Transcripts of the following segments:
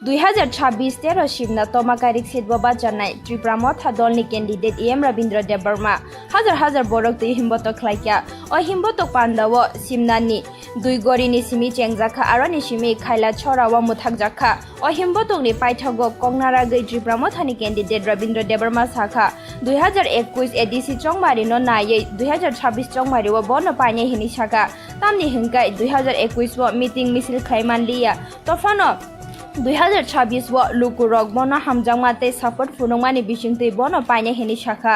2026 শিবনা তমাকারিক সিটব বাজানাই ত্রিপুরা মথা দলনি candidate M Rabindra Debbarma হাজার হাজার বরক তুই হিমবতক খাইকা ও হিমবতক পান্দাও সিমনানি দুই গরিনি সিমি চেংজাখা আর নিসিমি খাইলা ছড়াওয়া মুথাকজাখা ও হিমবতকনি পাইথাগো কংনারাগৈ ত্রিপুরা মথানি ক্যান্ডিডেট রবীন্দ্র দেববর্মা সাখা 2021 এডিসি চংমারি ন নাयै 2026 চংমারি ও বন পাইনে হিনি সাকা তামনি হিংকাই 2021 ও মিটিং মিছিল খাইমান লিয়া তফানো 2026 wa lukurok bono hamjangmate support funungmani bisingte bono paine heni shakha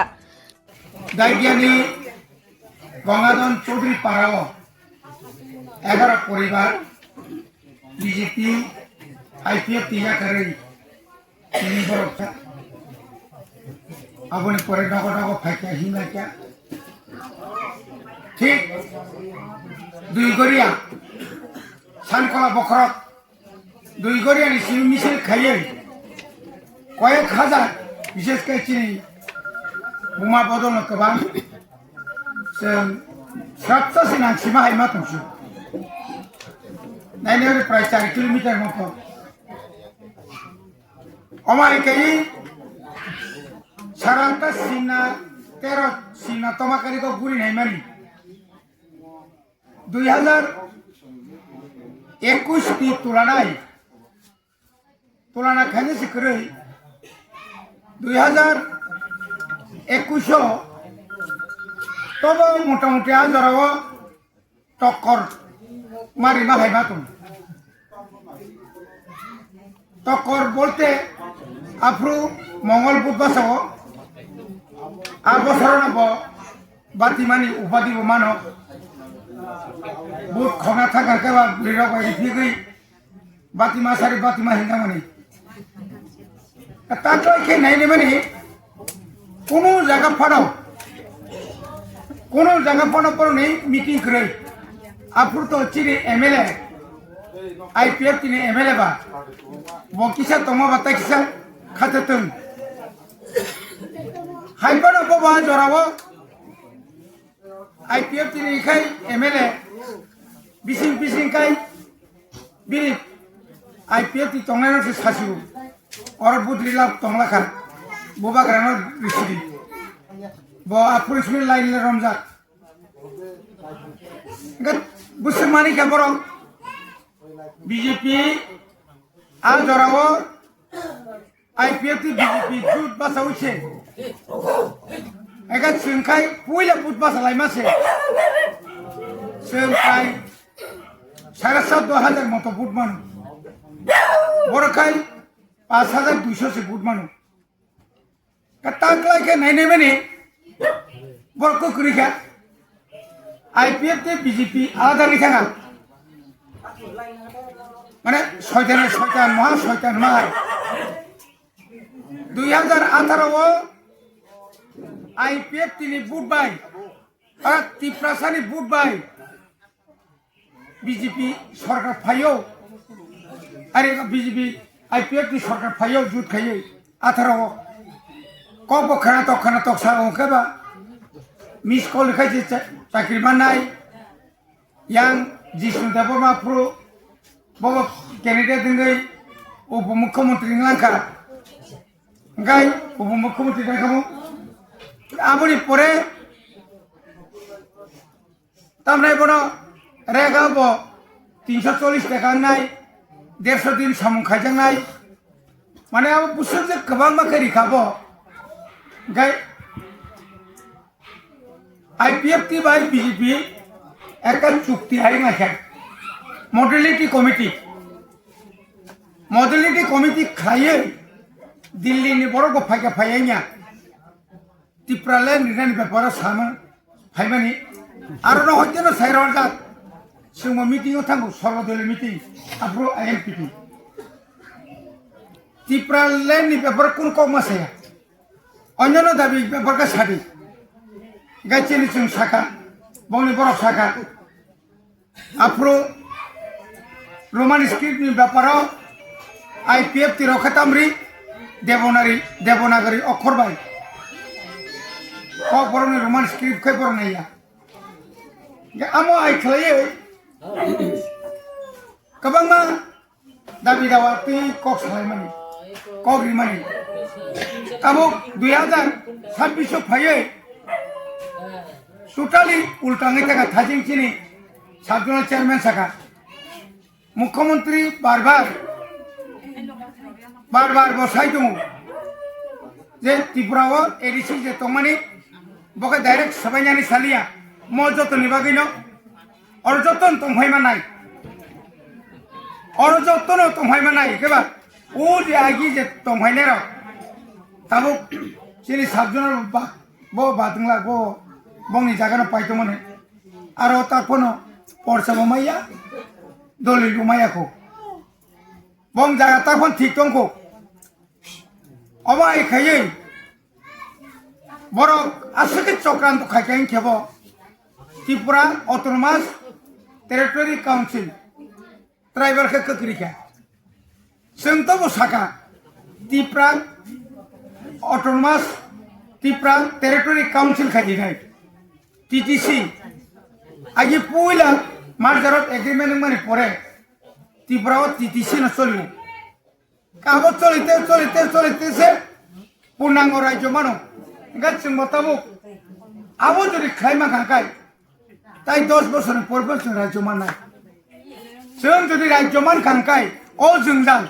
দায়িজ্ঞানী Gangadhar Chowdhury পাড়াও 11 পরিবার বিজেপি আইপিএফ টিয়া করে তিনি বরকটা আপনি পরে নগর নগর ফাইকা হিমাইকা ঠিক দুই গড়িয়া সানকলা বখরক দুই গড়িয়ানি মিছিল খাইয়ে কয়েক হাজার বিশেষ করে চিনি বোমা বদল गोबां जों साबसिन सिमा हायमा दंसो नायनो प्राय 4 किलोमिटार मतो अमारिकाई सारांता सिना 13 सिना तमाकारि को गुरी नायमानि 2021 की तुलना खाने से करे 2021 तब मोटामुटी आजराव टक्कर मारी मा भाई तुम टक्कर बोलते आफ्रो मंगल बुध बसाओ आ बसर नब बाती मानी उपाधि मानो बुध खना था करके बा बिरा को रिफी गई बाती मा सारी बाती मा हिंदा मनी तातो के नहीं ने मनी কোনো জায়গা ফাড়াও কোনো জায়গা ফাড়াও পর নেই মিটিং করে আপুর তো চিনি এমএলএ আইপিএফ তিনি এমএলএ বা বকিসা তোমা বাতা কিসা খাতে তুম হাইপানো বাবা জরাবো আইপিএফ তিনি খাই এমএলএ বিসিং খাই বিনি আইপিএফ তি তংলানো সে সাসিও और बुद्री लाभ तंगला खा बोबा ग्रानो रिसिदी बो आपुरिसनि लाइन ले रमजा गत बुसमानी का बरो बीजेपी आ जरावो आईपीएफ बीजेपी जुट बासाउछे एगा सिंखाय पुइला बुट बासालाय मासे सिंखाय 7,500 मतो बुट मान बरखाय 5,200 से बुट मानो कताकला के नहीं बने बरको करिका आईपीएफ ते बीजेपी आलादा लिखा माने शयतान महा शयतान मा 2018 आईपीएफ तिनी बुट बाय और तिप्रासानी बुट बाय बीजेपी सरकार फायो अरे बीजेपी आईपीएफ की सरकार फायो जुट खाइए 18 कब खाना तो सागों के बा मिस कॉल लिखा चाकरी मानाय yang जिसु देबमा प्रो बाबा कैंडिडेट दिंगै उप मुख्यमंत्री लांखा गाय उप मुख्यमंत्री देखामो आबनि परे तामनाय बनो रेगाबो 340 टाका नाय 150 दिन सामुं खायजांनाय माने अब बुसुर जे गोबां माखारि खाबो गाय आईपीएफ टी बाय बीजेपी एक चुक्ति हाय माखा मॉडलिटी कमिटी खाये दिल्ली नि बरो गो फायका फायैया तिप्राले निरानि बेपार सामो फायमानि आरो न हयतेनो साइरल जा जों मीटिंग थांगो सर्वदलीय मीटिं आप्रो आईएमपीटी तिप्राले नि बेपार कोन कमासे अन्यनो दाबी बेपार का सादि गायचेनि जों साखा बंनि बरफ साखा आप्रो रोमान स्क्रिप्ट नि बेपाराव आईपीएफ तिरखतामरी देवनागरी अक्षर बाय बरनि रोमान स्क्रिप्ट खै बरनाया आमो आइ खालायो गोबां मा দাবি দাওয়া তুই কক সালাই মানে কগরি মানে তাবো 2026 ফাইয়ে টোটালি উল্টাঙে থাকা থাজিং চিনি সাবজনাল চেয়ারম্যান থাকা মুখ্যমন্ত্রী বারবার বসাই দङ যে ত্রিপুরাও এডিসি যে তমানি বকে ডাইরেক্ট সবাইনানি সালিয়া ম যতনनि বাগैनो और जतन तंहायमा नाय और जतन तंहायमा नाय केबा ओ जे आगि जे तंहायने र ताबो सिनि साबजनाल बो बादंला बो बंनि जागानो पाइतो माने आरो तारफोनो परसाबो माइया दलिलु माइयाखौ बं जागा तारफोन ठीक दंखौ अबाय खायै बर आसके चक्रान्त खायखायन खेबो Tripura autonomous territory council tribal के ककरिका जोंथ' बसाखा Tripura autonomous Tripura territory council खादिनाय टीटीसी आगे पयला मार्जारत एग्रीमेंट माने परे त्रिपुरा टीटीसी न चलियो काबो चलिते से पूर्णांग राज्य मानो गासिम बताबो आबो जदि खायमा खांखाय ताई 10 বছর পরপর जों राज्यमान नाय जों जदि राज्यमान खांखाय ओ जोंजां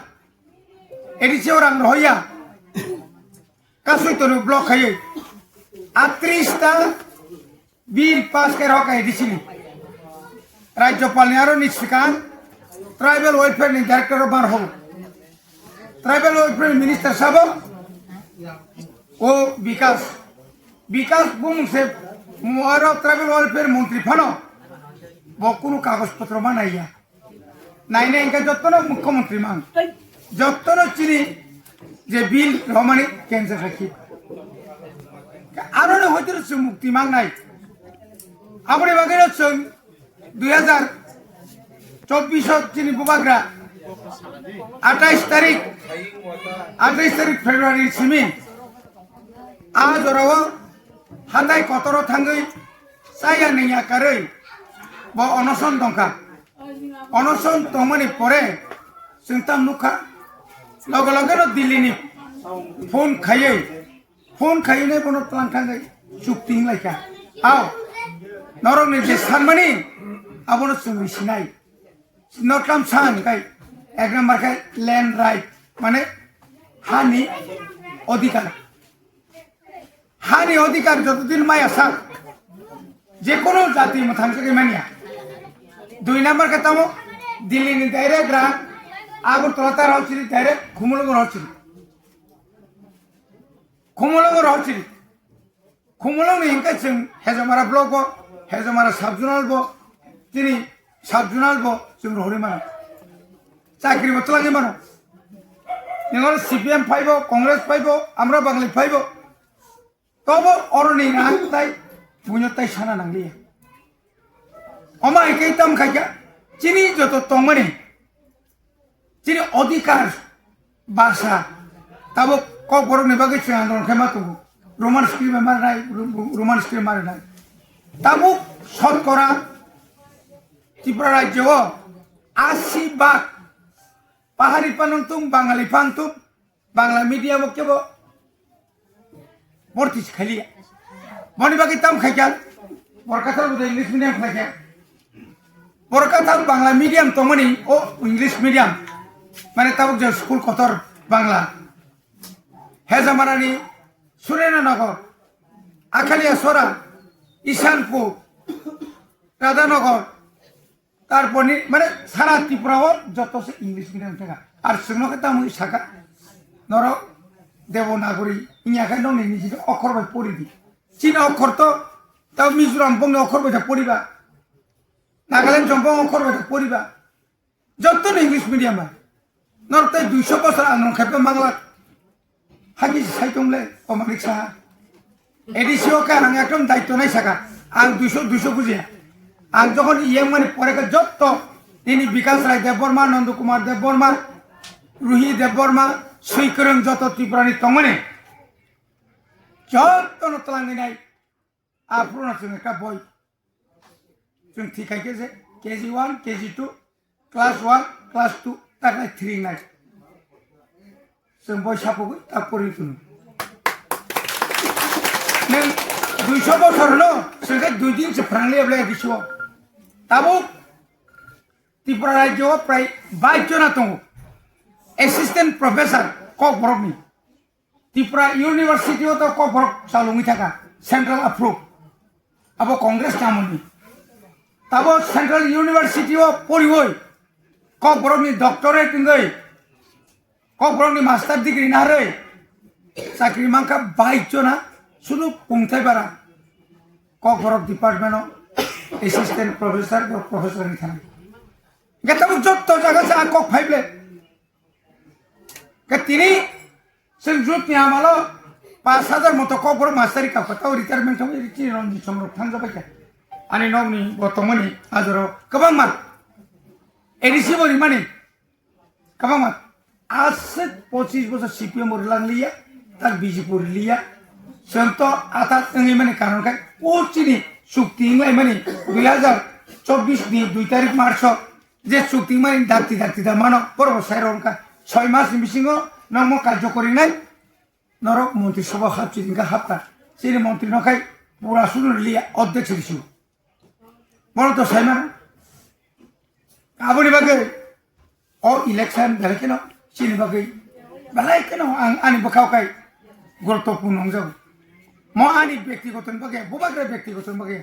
एडिसियाव रां रहैया कासुइतरु ब्लक खायै 38 टा बिल पास कर हका एडिसिनि राज्यपालनि आरो निसिकान ट्राइबल वेलफेयर नि डाइरेक्टर बार हो ट्राइबल वेलफेयर मिनिस्टर साहब ओ विकास बुंसे मुआरो ट्राइबल वेलफेयर मंत्री फानो बकुनु कागज पत्र बानाया नाइने इनका जत्तनो मुख्यमंत्री मान जत्तनो चिनी जे बिल रमानी कैंसर राखी आरो होतिर से मुक्ति मांगनाय आपने बागैनो जों 2024 चिनी बुबाग्रा 28 तारिख फेब्रुवारी सिमी आज राव हाथाय कतरो थांगै साया नैया कारै ब अनसन दंखा अनसन तंमानि परे जों ताम नुखा लगे लगेनो दिल्लीनि फोन खायै बनो प्लान थांगै चुक्ति लायखा आव नरंनि जे सानमानि आबनो जों रिसिनाय नटलाम सान गाय एक नम्बर खाय लैंड राइट माने हानि अधिकार যতদিন মায়া সাক যে কোনো জাতি মথাংসকে মানিয়া 2 নাম্বার কথামো দিল্লি নি ডাইরেক্ট রা আগরতলা তার হচ্ছে ডাইরেক্ট খুমলগর হচ্ছে খুমলগনি ইনকা जों हेजमारा ब्लक बो हेजमारा साबजोनाल बो তিনি साबजोनाल बो जों रहरि मानो চাকরি বতলাগে মানো নিগর সিপিএম ফাইবো কংগ্রেস ফাইবো আমরা বাঙালি ফাইবো तब अरनि नांगताय बुझताय साना नांगलिया अमा एकै तम खायका चिनी जत तंमानि चिनी अधिकार भाषा तब कबर निबागै जों आंदोलन खायमा तो रोमान स्क्रिप्ट मारनाय तब शतकरा त्रिपुरा राज्य 80% पाहाड़ी पानंतुम Bangali पानतुम Bangla मीडियाम केबो Mortis khalia boni bagi tam khayal borkathal bude english medium khayal borkathal bangla medium tomani o english medium mane tabuk je school kotor bangla hejamarani surena akalia sora ishanpur radhanagar tarponi mane sara tripurao joto se english medium theka ar sungno ke tam saka noro Devanagari इनियाखै दं नि निजि अक्षर bye पढिदि चीन अक्षर तो ता मिजोराम बंग अक्षर bye पढिबा Nagaland जम्बं अक्षर बाय पढिबा जत्तो इंग्लिश मीडियम नरते 200 बছর आंगन खायबा बांगला हागि साइतंले अमानिक सा एडिसिओ का आं एकदम दायित्व नाय साका आं 200 बुझिया आं जखन इएम माने परेका जत्तो दिनि विकास राय देबबर्मा नंद कुमार देबबर्मा रुहि देबबर्मा सुइकरं जत त्रिपुरानि तंमानि जत्तनो तलांगिनाय आफ्रुना जों एका बय जों थिखायके जे KG 1 KG 2 class 1 class 2 takai three night. Semboy sapu tak puri tu. Neng 200 bosor lo, sehingga 2 दिन से फ्रंगले अब लगे दिशो. Tabu Tripura Rajya pray by Jonathan, assistant professor, co-borok ni. Tripura University o to co-borok salungi taka, central approved. Abo Congress namun ni. Tabo Central University o poriwoi, co-borok ni doctorate ngai, co-borok ni master degree narai. Sakri mangka by Jonah, sulu pungtai bara. Co-borok department o assistant professor or professor ni thana. Kita wujud tu jaga saya kok five le. Ketini senjut ni amalo 5,000 motor kok baru master ikap. Tahu retirement sama ini ciri orang di Somro Tangga baca. Ani nom ni botong ni azaro kabang mat. Edisi beri mana? Kabang mat. Aset 25 bosor CPM orang liya, tak BJP liya. Contoh atas ini mana karon kan? Oh cini sukti ini mana? 2024 ni 2 tarik Maret. যে চুক্তি মারি ডাকতে মানো পর্ব সাইরনকা 6 মাস missing নম কার্যকরী নাই নরক মন্ত্রিসভা হাবছি দিনকা হাবতা সেই মন্ত্রী নখাই পুরা শুরু লিয়া অধ্যক্ষ দিছু বড় তো সাইমান আবনি বাগে ও ইলেকশন বেলে কেন চিনি বাগে বেলাই কেন আনি বখাওকাই গুরুত্বপূর্ণ যাও ম আনি ব্যক্তিগত বাগে বুবাগ্রে ব্যক্তিগত বাগে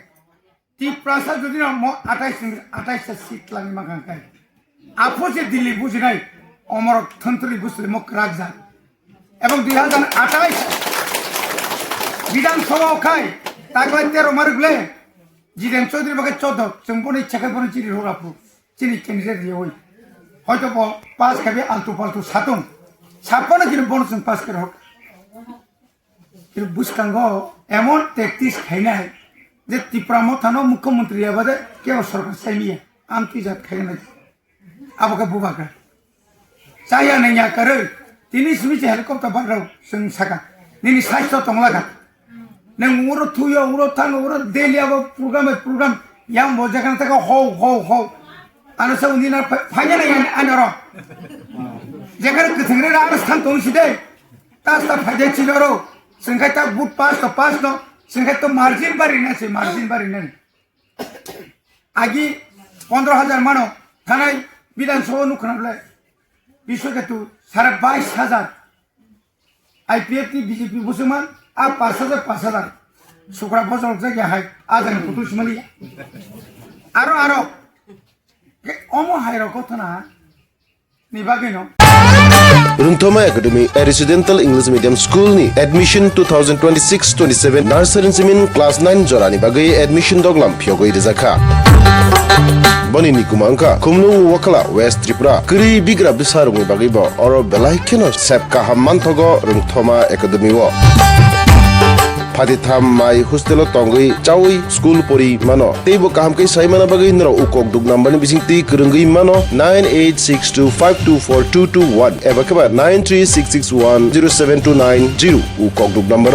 Tripura যদি না 28 সিট লাগি মাখাঙ্কাই আপসে দিল্লি বুঝি নাই অমরক থন্তলি বুঝলে মুখ রাখজা এবং 2028 বিধানসভা খাই তাকলাই 13 মারগুলে জিতেন চৌধুরী বাকে 14 जोंबोनि ইচ্ছাকে বনে চিনি হোরাপু চিনি ক্যান্ডিডেট দিয়ে হই হয়তো পাস খাবে আলতু পালতু সাতন ছাপ্পানো কিন্তু বনসন পাস করে হোক কিন্তু বুঝকাঙ্গ এমন 33 খাই নাই যে ত্রিপুরা মথানো মুখ্যমন্ত্রী আবাদে কেউ সরকার চাইনিয়া আমতি জাত খাই নাই আবকে বুবাকা চাইয়া নাইয়া করে তিনি সুমিছে হেলিকপ্টার বাড়াও जों সাকা নিনি স্বাস্থ্য তংলাকা নং উরো থুইয়া উরো থাং উরো দেলিয়াবো প্রোগ্রাম ইয়াম বজাকান থাকা হও আনো সব দিনা ফাইনা নাই আনর যেখানে কথংরে রাম স্থান তংসিদে তাস্তা ফাইদে ছিলরো সংখাই তা বুট pass no sehingga itu margin bari nani. Agi 15,000 mano, tanai bidan soal nukan boleh. Besok itu 22,000. IPF ti BJP busuman, 5,000. Sukra bosor saja hai, ajan putus mali. Aro. Omo hai rokok na, ni bagino. Rungthoma Academy, a residential English medium school ni admission 2026-27 nursery simin class 9 jorani bagai admission doglam phiogoi rizakha. Boni ni kumangka kumnu wakala West Tripura kri bigra bisarungi bagai bo oro belai keno sepka hamman thogo Rungthoma Academy wo. Paditham mai hostelo tongoi chawi school pori mano teibo kaham kai saimana bagai nro ukok dug number ni bisingti kurungi mano 9862524221 eba kaba 936610729 ukok dug number